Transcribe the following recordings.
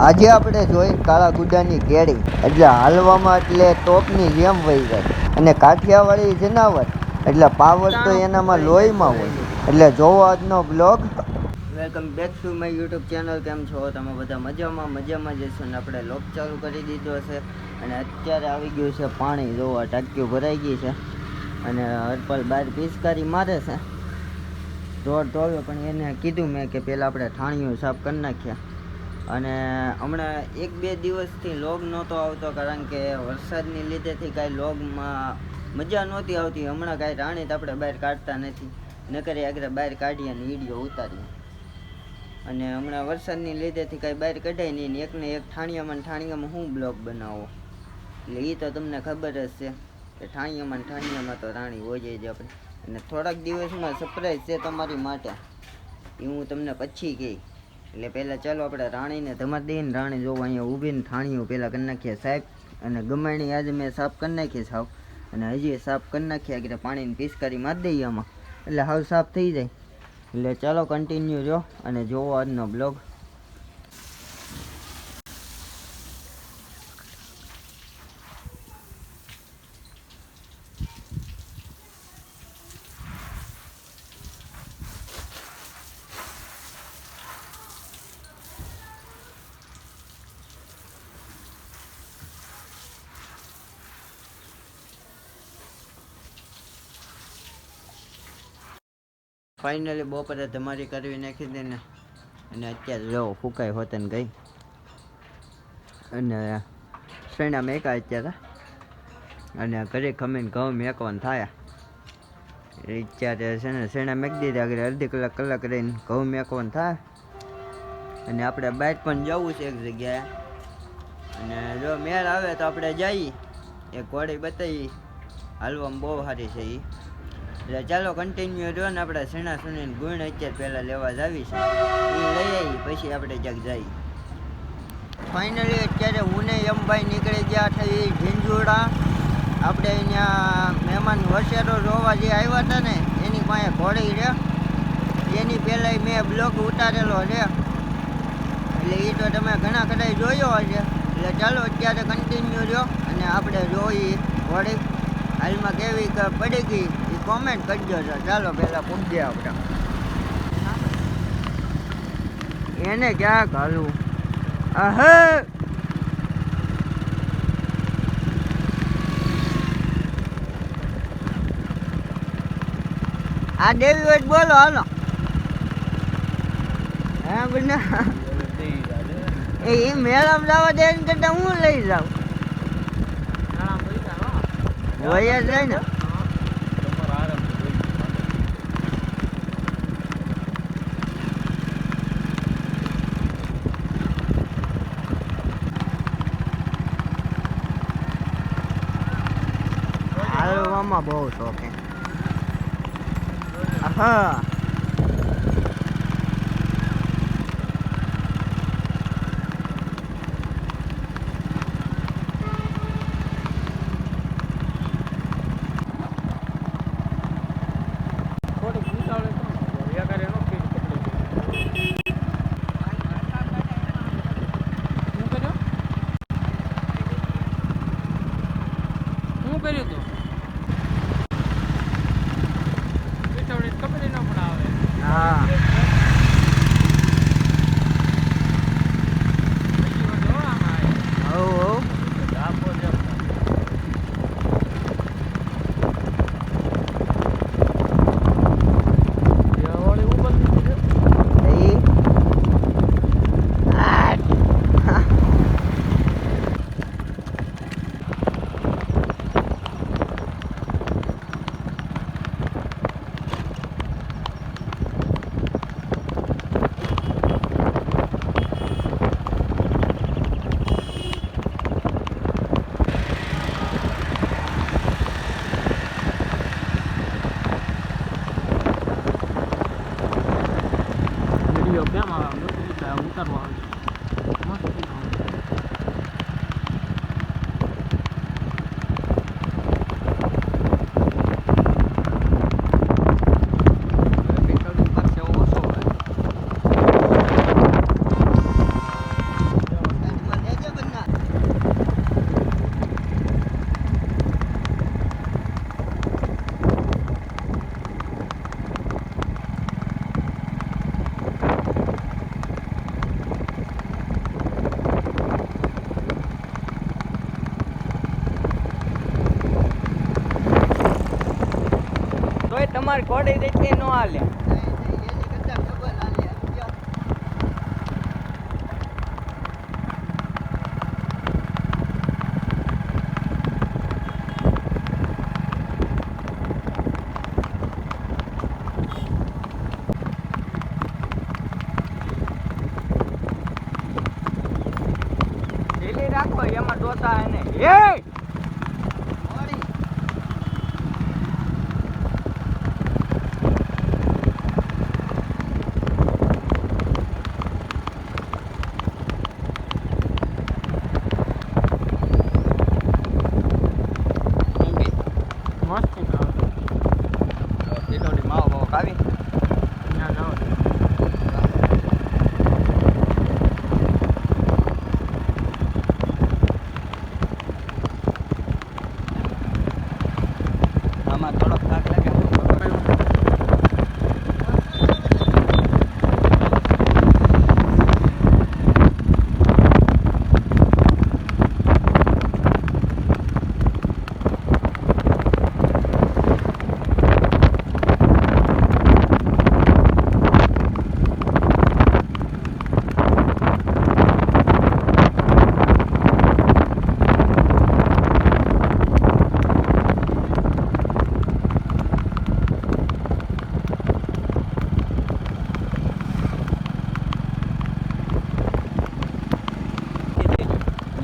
આજે આપણે જોઈ કાળા ગુડાની કેળી એટલે હાલવામાં એટલે ટોપની જેમ વહી જાય અને કાઠિયાવાડી જનાવર એટલે પાવર તો એનામાં લોહીમાં હોય એટલે જોવો આજનો blog. Welcome back to my YouTube channel. કેમ છો તમે બધા? મજામાં જઈશું ને આપણે લોક ચાલુ કરી દીધો છે અને અત્યારે આવી ગયું છે પાણી. જોવા ટાંકીઓ ભરાઈ ગઈ છે અને હરપલ બહાર પિચકારી મારે છે ઢોર ધોવે, પણ એને કીધું મેં કે પહેલાં આપણે ઠાણીઓ સાફ કરી નાખ્યા. અને હમણાં 1-2 દિવસથી લોગ નહોતો આવતો કારણ કે વરસાદની લીધેથી કાંઈ લોગમાં મજા નહોતી આવતી. હમણાં કાંઈ રાણી તો આપણે બહાર કાઢતા નથી, નકરી આગળ બહાર કાઢીએ અને વિડીયો ઉતારીએ. અને હમણાં વરસાદની લીધેથી કાંઈ બહાર કઢાય નહીં ને એકને એક ઠાણીયામાં હું બ્લોગ બનાવો. એટલે એ તો તમને ખબર જ છે કે ઠાણીયામાં તો રાણી હોય જ આપણે. અને થોડાક દિવસમાં સરપ્રાઈઝ છે તમારી માટે, એ હું તમને પછી કહી. એટલે પહેલાં ચાલો આપણે રાણીને ધમાડી દઈને. રાણી જોવો અહીંયા ઊભીને ઠાણીઓ પહેલાં કરી નાખીએ સાહેબ. અને ગમાણી આજે મેં સાફ કરી નાખી સાવ, અને હજી સાફ કરી નાખ્યા કે પાણીની પિચકારી મારી દઈએ આમાં એટલે હાવ સાફ થઈ જાય. એટલે ચાલો કન્ટિન્યુ જો અને જોવો આજનો બ્લોગ. ફાઇનલી બપોરે તમારી કરવી નાખી દે ને, અને અત્યારે જો ફૂકાઈ હોતે ને ગઈ અને શેણા મેકા અત્યારે. અને ઘરે ખમીને ઘઉં મેકવાનું થાય અત્યારે છે ને. શેણા મેકી દીધા આગળ અડધી કલાક રહીને ઘઉં મેકવાનું થાય. અને આપણે બહાર પણ જવું છે એક જગ્યાએ, અને જો મેળ આવે તો આપણે જઈએ. એક ઘોડી બતાવી હાલવામાં બહુ સારી છે એ. એટલે ચાલો કન્ટિન્યુ રહ્યો ને. આપણે શેણા સુણીને ગુણ અત્યારે પહેલાં લેવા જ આવી છે, એ લઈ આવી પછી આપણે ક્યાંક જઈએ. ફાઇનલી અત્યારે હું ને ભાઈ નીકળી ગયા થઈ ઝીંઝુડા. આપણે અહીંયા મહેમાન વસેરો જોવા જે આવ્યા હતા ને એની પાસે ઘોડી છે, એની પહેલાં મેં બ્લોગ ઉતારેલો છે એટલે એ તો તમે ઘણા કદાચ જોયો હશે. એટલે ચાલો અત્યારે કન્ટિન્યુ રહ્યો અને આપણે જોઈ ઘોડી હાલમાં કેવી પડી ગઈ એ કોમેન્ટ કરજો છો. ચાલો પહેલાં પૂછીએ આપણે એને ક્યાં ઘાલું. અહે આ દેવી હોય બોલો હાલો. હા બના એ મેળામાં જવા દે કરતા હું લઈ જાઉં હોય જ જાય ને. હાલવામાં બહુ શોખ હે. હા કર્યું તું ખબર ન પણ આવે. તમારી ઘોડી દેખી ન હાલે. રાખો એમાં ડોતા એને એ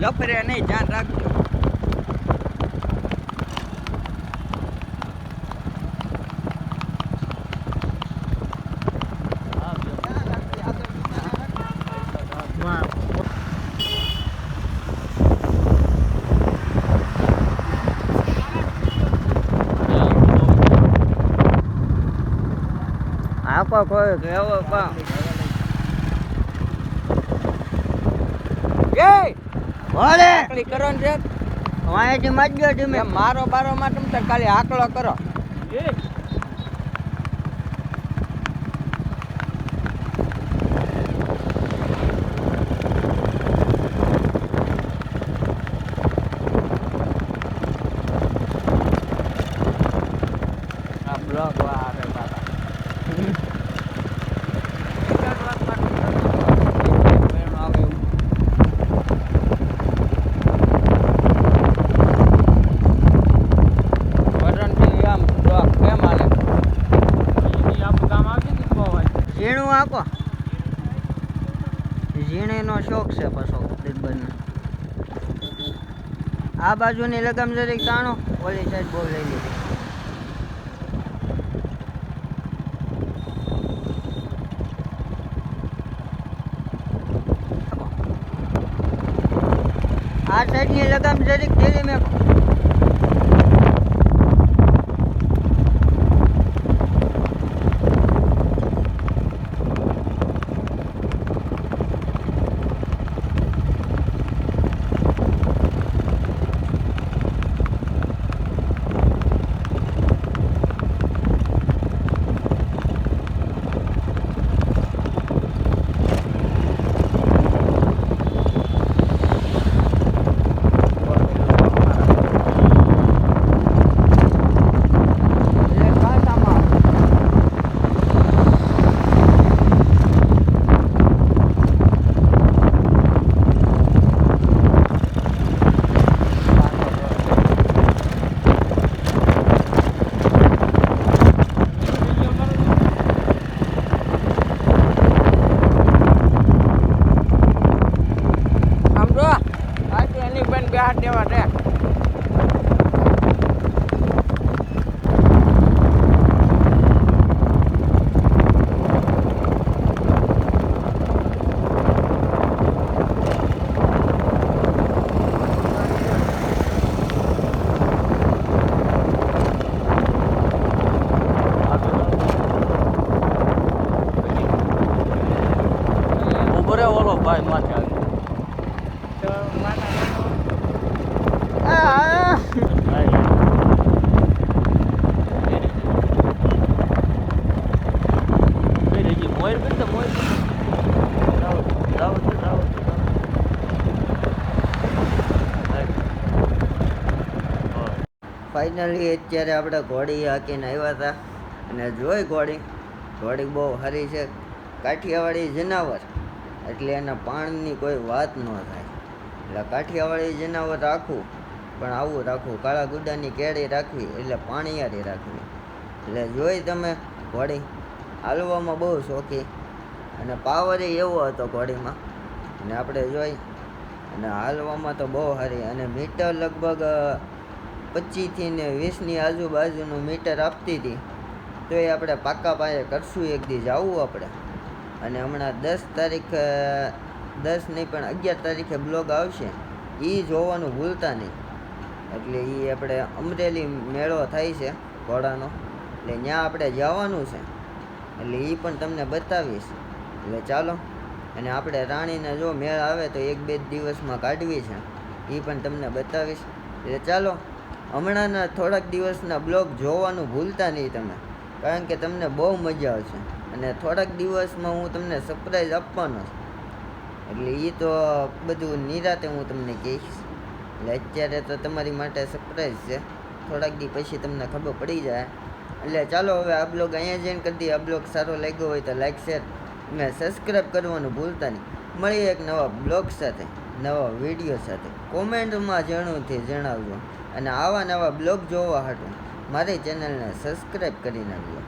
લફરે નહીં, ધ્યાન રાખજો. આપો કોઈ કેવો પા એ કરો ને વાંચી માજ્યો તમે મારો બારો માં તમે ખાલી આકલો કરો. આ બ્લોક વાળે બાબા આપો ઝીણીનો શોખ છે પાછો દિગ્બરને. આ બાજુની લગામ જરીક તાણો, ઓલી સાઈડ બહુ લઈ લીધી. આ સાઈડની લગામ જરીક ધીરી મેં હાથ દેવા દે. ઉભરે ઓલો ભાઈ માથે આવી ફાઇનલી અત્યારે આપણે ઘોડી હાકીને આવ્યા હતા અને જોઈ ઘોડી બહુ સારી છે, કાઠિયાવાડી જનાવર એટલે એના પાણીની કોઈ વાત ન થાય. એટલે કાઠિયાવાડી જનાવર રાખવું પણ આવું રાખવું, કાળા ગુડાની કેળી રાખવી એટલે પાણીયારી રાખવી. એટલે જોઈ તમે ઘોડી હાલવામાં બહુ શોખી અને પાવર એવો હતો ઘોડીમાં. અને આપણે જોઈ અને હાલવામાં તો બહુ સારી, અને મીટર લગભગ 25થી ને 20ની આજુબાજુનું મીટર આપતી હતી. તો એ આપણે પાકા પાયે કરશું એક દી જવું આપણે. અને હમણાં 10 તારીખ 10 નહીં પણ 11 તારીખે બ્લોગ આવશે, એ જોવાનું ભૂલતા નહીં. એટલે એ આપણે અમરેલી મેળો થાય છે ઘોડાનો, એટલે ત્યાં આપણે જવાનું છે, એટલે એ પણ તમને બતાવીશ. એટલે ચાલો, અને આપણે રાણીને જો મેળ આવે તો 1-2 દિવસમાં કાઢવી છે, એ પણ તમને બતાવીશ. એટલે ચાલો, હમણાંના થોડાક દિવસના બ્લોગ જોવાનું ભૂલતા નહીં તમે, કારણ કે તમને બહુ મજા આવશે. અને થોડાક દિવસમાં હું તમને સરપ્રાઈઝ આપવાનો છું, એટલે એ તો બધું નિરાતે હું તમને કહીશ. એટલે અત્યારે તો તમારી માટે સરપ્રાઈઝ છે, થોડાક દી પછી તમને ખબર પડી જાય. એટલે ચાલો હવે આ બ્લોગ અહીંયા જોઈન કરી દઈએ. આ બ્લોગ સારો લાગ્યો હોય તો લાઈક, શેર અને સબસ્ક્રાઈબ કરવાનું ભૂલતા નહીં. મળીએ એક નવા બ્લોગ સાથે, નવા વિડીયો સાથે. કોમેન્ટમાં જરૂરથી જણાવજો, અને આવા નવા બ્લોગ જોવા હાટું મારી ચેનલને સબસ્ક્રાઈબ કરી નાખજો.